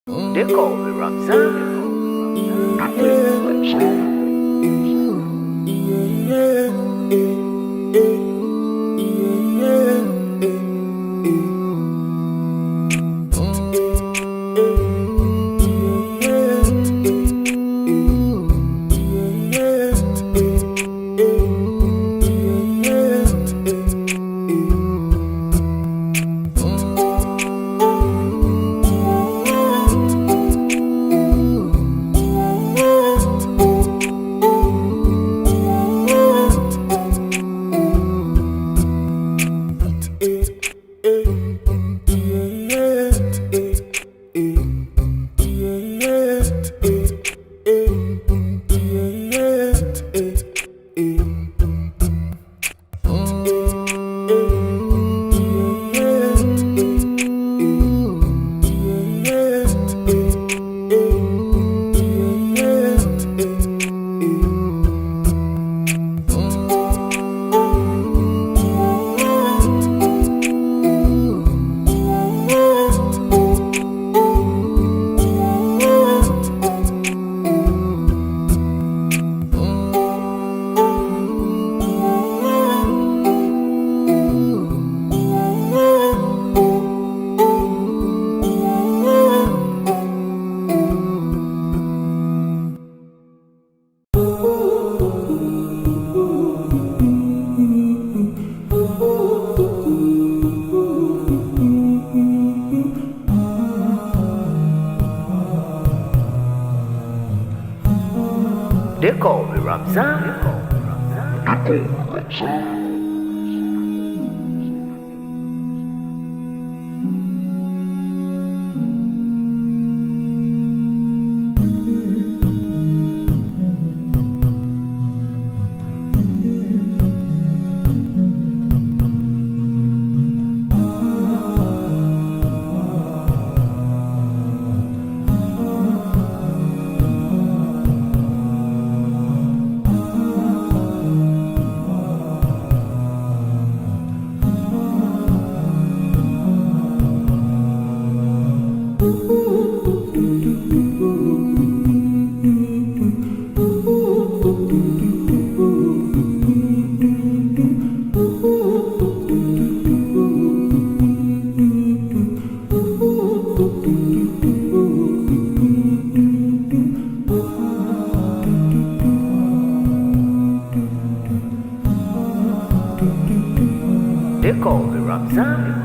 They call me Ramzan. They call me Ramzan. They call me Ramzan.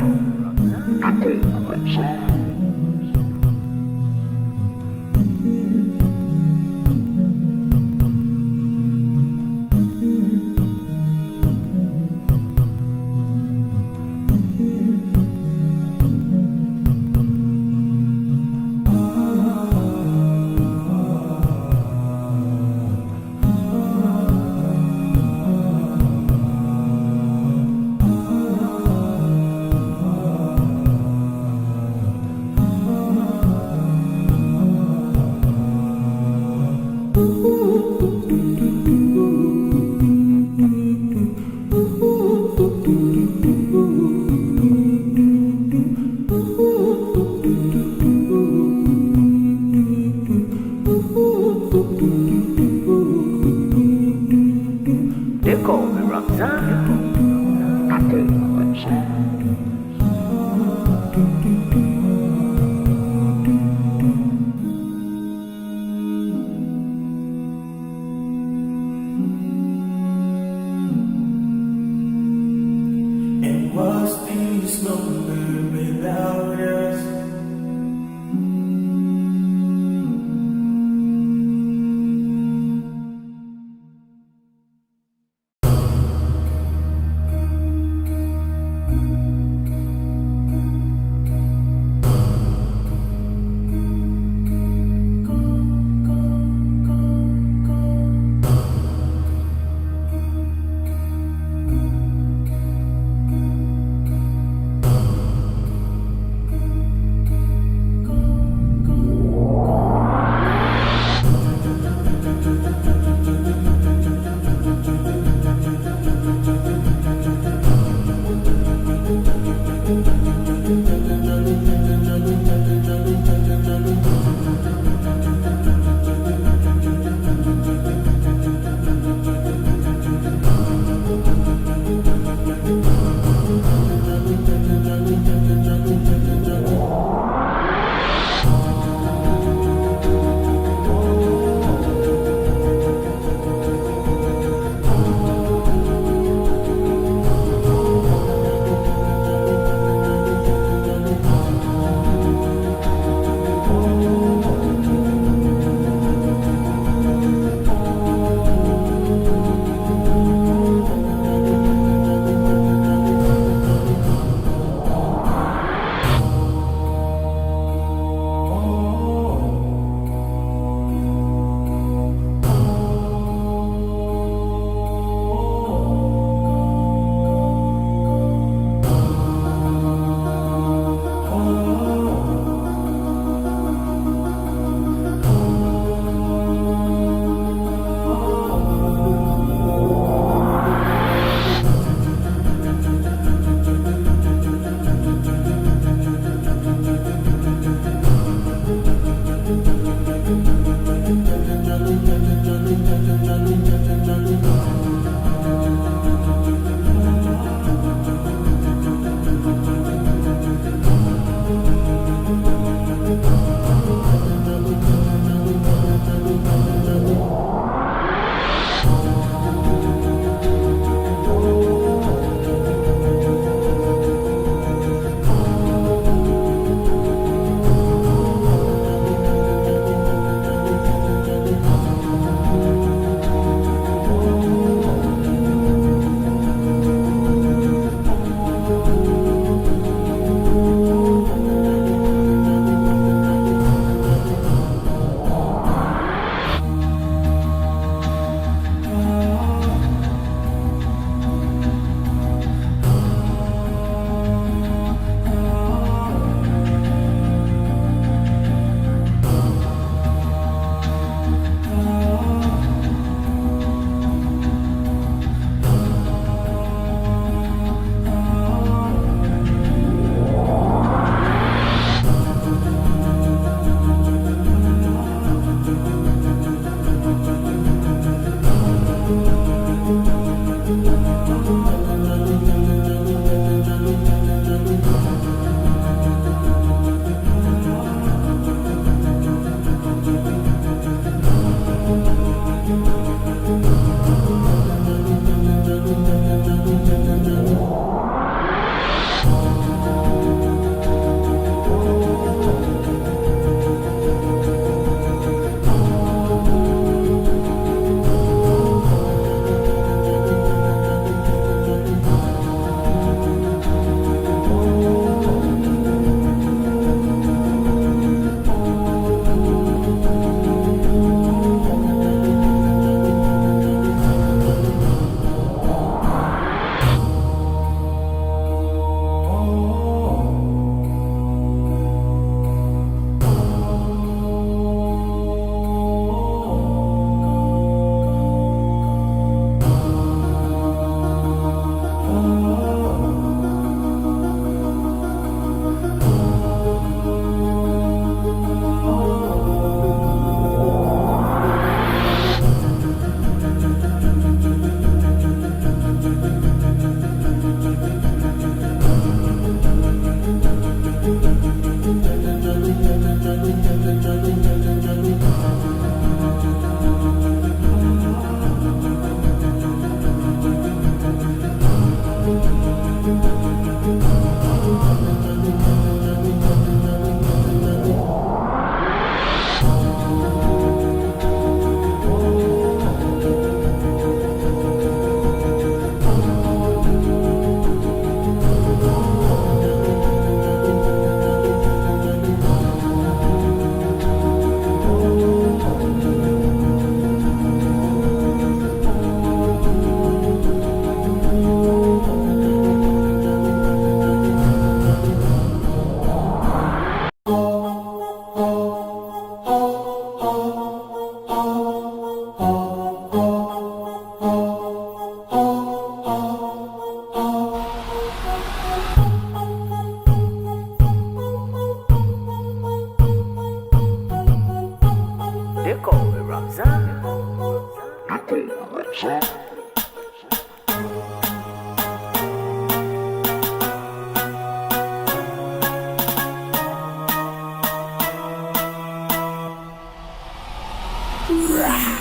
call me Ramzan.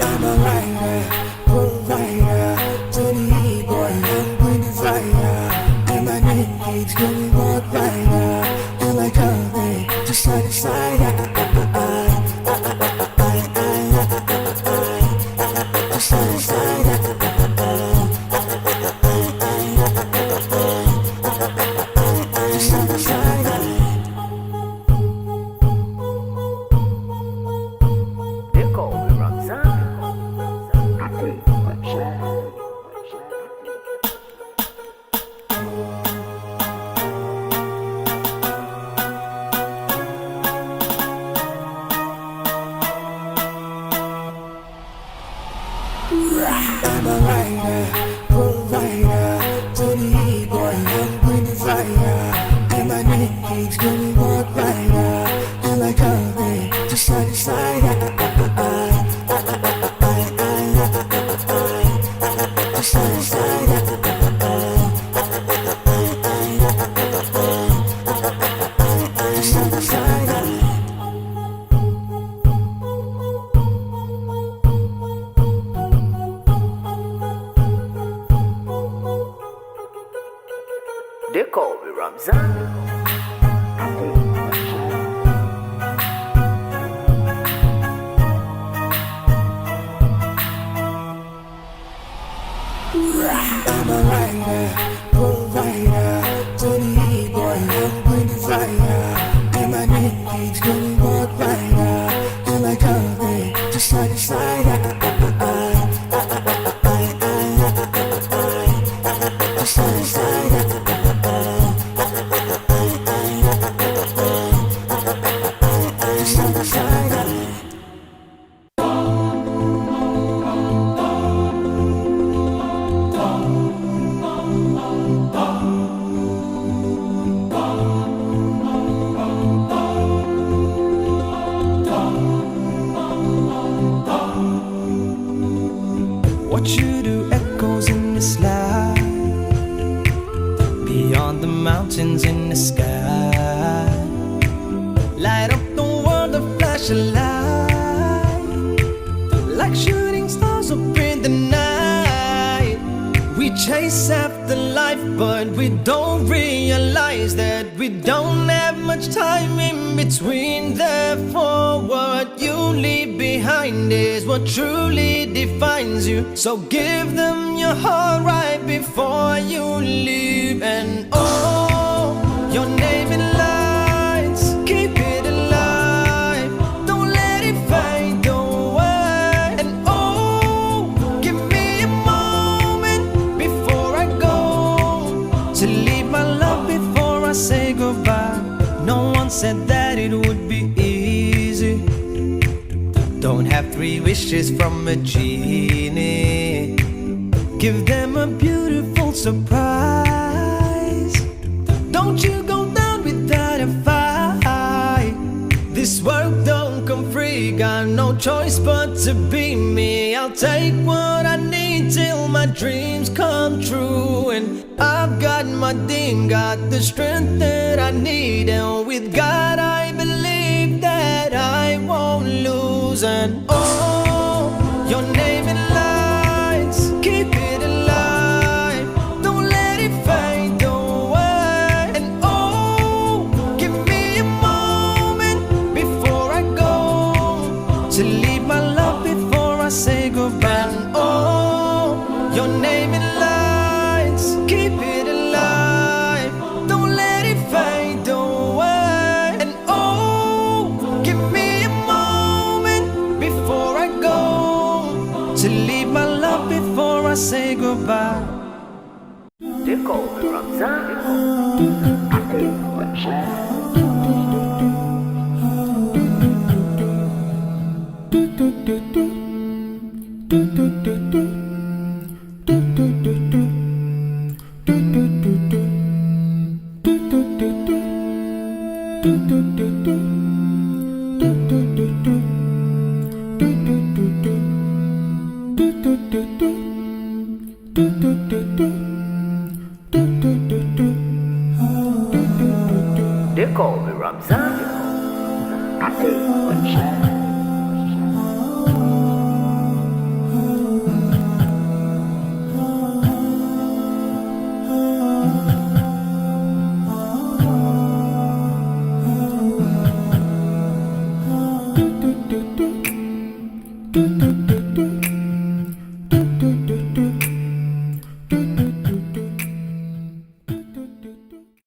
I'm a writer, provider, to the E-boy, I'm bringing fire. And my name keeps going walk rider. And like how they just side to side. Just side to side. Just side to side. They call me Ramzan. I'm a writer, provider, to the E-boy, I'm bringing fire. And my name keeps going walk rider. And like how they just side to side. Just side to side. Just side to side. They call me Ramzan. I'm a writer, provider, to the E-boy, I'm bringing fire. And my name keeps going walk rider. And like how they just side to side. Just side to side. Just side to side. What you do echoes in the slide, beyond the mountains in the sky. Light up the world, a flash of light, like shooting stars up in the night. We chase after life, but we don't realize that we don't have much time in between. Therefore, what you leave behind is what truly defines you. So give them your heart right before you leave. And oh, your name in lights, keep it alive. Don't let it fade away. And oh, give me a moment before I go, to leave my love before I say goodbye. No one said that it would be easy. Don't have 3 wishes from a genie. Give them a beautiful surprise. Don't you go down without a fight. This world don't come free, got no choice but to be me. I'll take what I need till my dreams come true. And I've got my dream, got the strength that I need. And with God I believe that I won't lose. And oh, your name in lights, keep it alive. Don't let it fade away. And oh, give me a moment before I go, to leave my love before I say goodbye. And oh, your name in lights, keep it alive. Don't let it fade away. And oh, give me a moment before I go, to leave my love before I say goodbye. They call me Ramzan. Do call me Ramzan. Nothing but